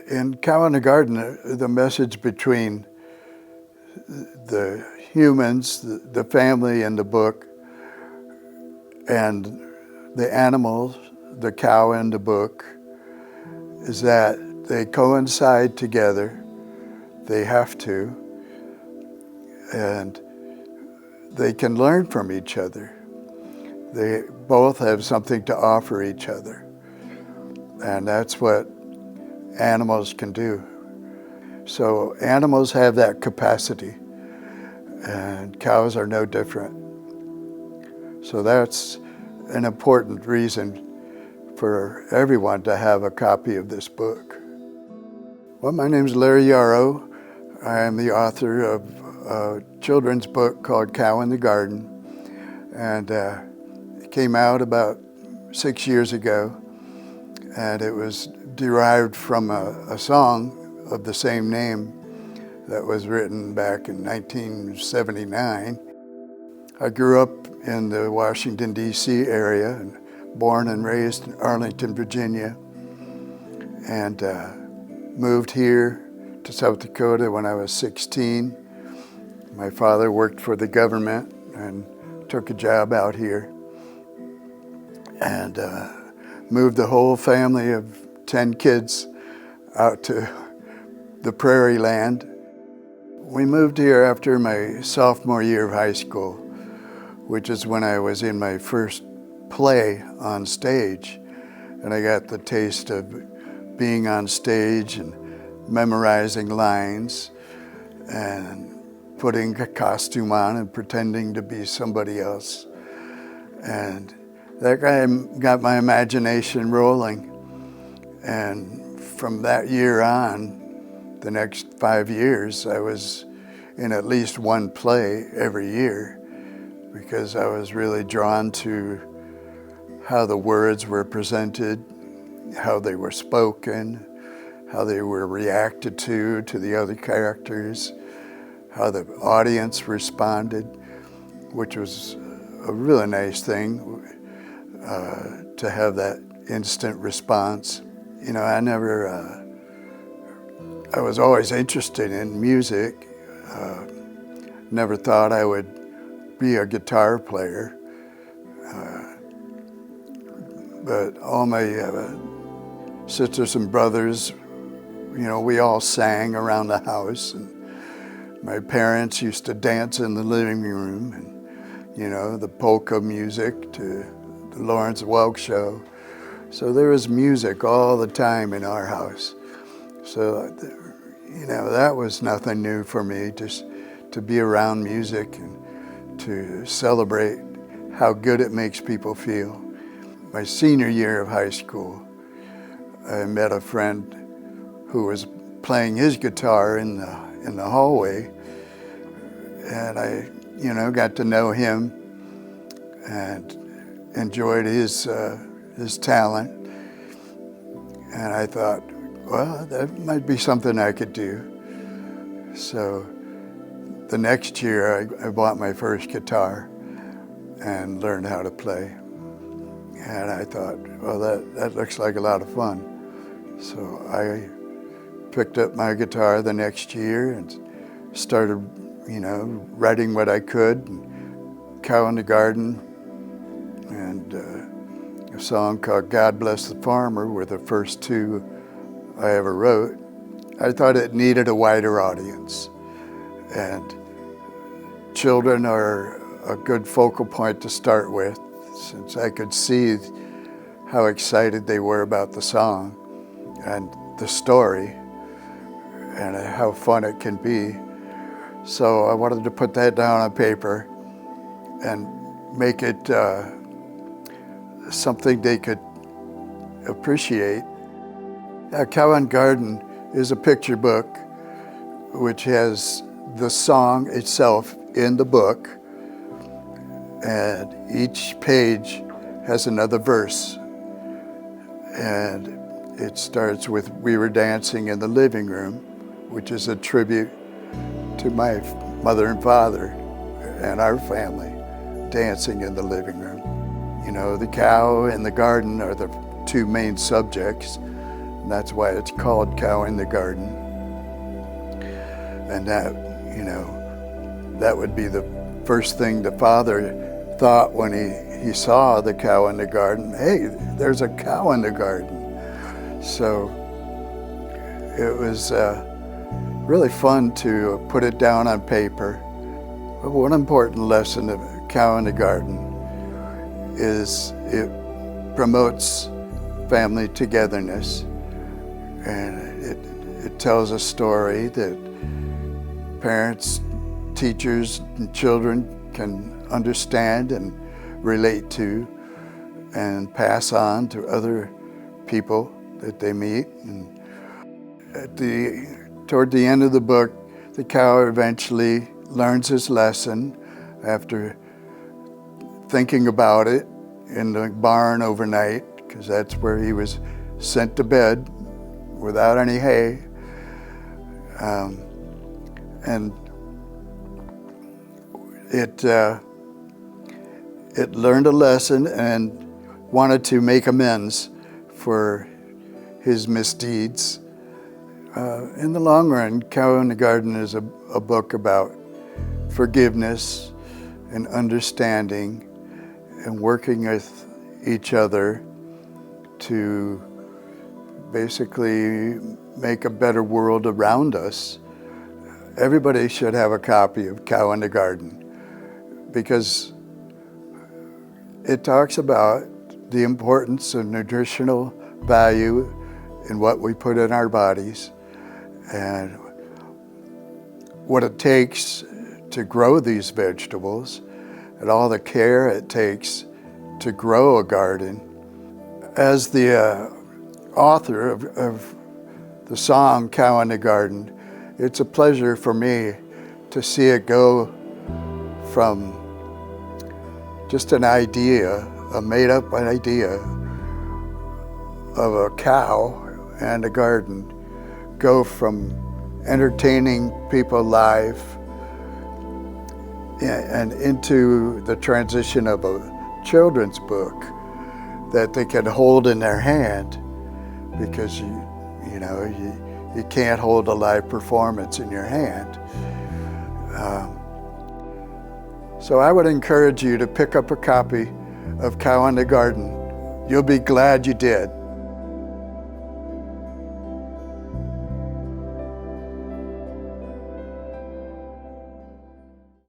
In Cow in the Garden, the message between the humans, the family in the book, and the animals, the cow in the book, is that they coincide together. They have to. And they can learn from each other. They both have something to offer each other. And that's what animals can do. So animals have that capacity, and cows are no different. So that's an important reason for everyone to have a copy of this book. Well, my name is Larry Yaroch. I am the author of a children's book called Cow in the Garden, and it came out about 6 years ago, and it was derived from a song of the same name that was written back in 1979. I grew up in the Washington, D.C. area, and born and raised in Arlington, Virginia, and moved here to South Dakota when I was 16. My father worked for the government and took a job out here, and moved the whole family of 10 kids out to the prairie land. We moved here after my sophomore year of high school, which is when I was in my first play on stage, and I got the taste of being on stage and memorizing lines and putting a costume on and pretending to be somebody else. And that got my imagination rolling. And from that year on, the next 5 years, I was in at least one play every year, because I was really drawn to how the words were presented, how they were spoken, how they were reacted to the other characters, how the audience responded, which was a really nice thing to have that instant response. You know, I was always interested in music. Never thought I would be a guitar player. But all my sisters and brothers, you know, we all sang around the house. And my parents used to dance in the living room, and, you know, the polka music to the Lawrence Welk show. So there was music all the time in our house. So, you know, that was nothing new for me, just to be around music and to celebrate how good it makes people feel. My senior year of high school, I met a friend who was playing his guitar in the hallway, and I, you know, got to know him and enjoyed his talent. And I thought, well, that might be something I could do. So the next year, I bought my first guitar and learned how to play. And I thought, well, that looks like a lot of fun. So I picked up my guitar the next year and started, you know, writing what I could. And Cow in the Garden and a song called God Bless the Farmer were the first two I ever wrote. I thought it needed a wider audience. And children are a good focal point to start with, since I could see how excited they were about the song and the story and how fun it can be. So I wanted to put that down on paper and make it something they could appreciate. Cow in Garden is a picture book which has the song itself in the book, and each page has another verse. And it starts with "We were dancing in the living room," which is a tribute to my mother and father and our family dancing in the living room. You know, the cow and the garden are the two main subjects, And that's why it's called Cow in the Garden. And that, you know, that would be the first thing the father thought when he saw the cow in the garden. Hey, there's a cow in the garden. So it was really fun to put it down on paper. But one important lesson of Cow in the Garden is it promotes family togetherness, and it tells a story that parents, teachers, and children can understand and relate to and pass on to other people that they meet. And toward the end of the book, the cow eventually learns his lesson after thinking about it in the barn overnight, because that's where he was sent to bed without any hay. And it learned a lesson and wanted to make amends for his misdeeds. In the long run, Cow in the Garden is a book about forgiveness and understanding and working with each other to basically make a better world around us. Everybody should have a copy of Cow in the Garden, because it talks about the importance of nutritional value in what we put in our bodies and what it takes to grow these vegetables and all the care it takes to grow a garden. As the author of the song Cow in the Garden, it's a pleasure for me to see it go from just an idea, a made-up idea of a cow and a garden, go from entertaining people live and into the transition of a children's book that they can hold in their hand, because you can't hold a live performance in your hand. So I would encourage you to pick up a copy of Cow in the Garden. You'll be glad you did.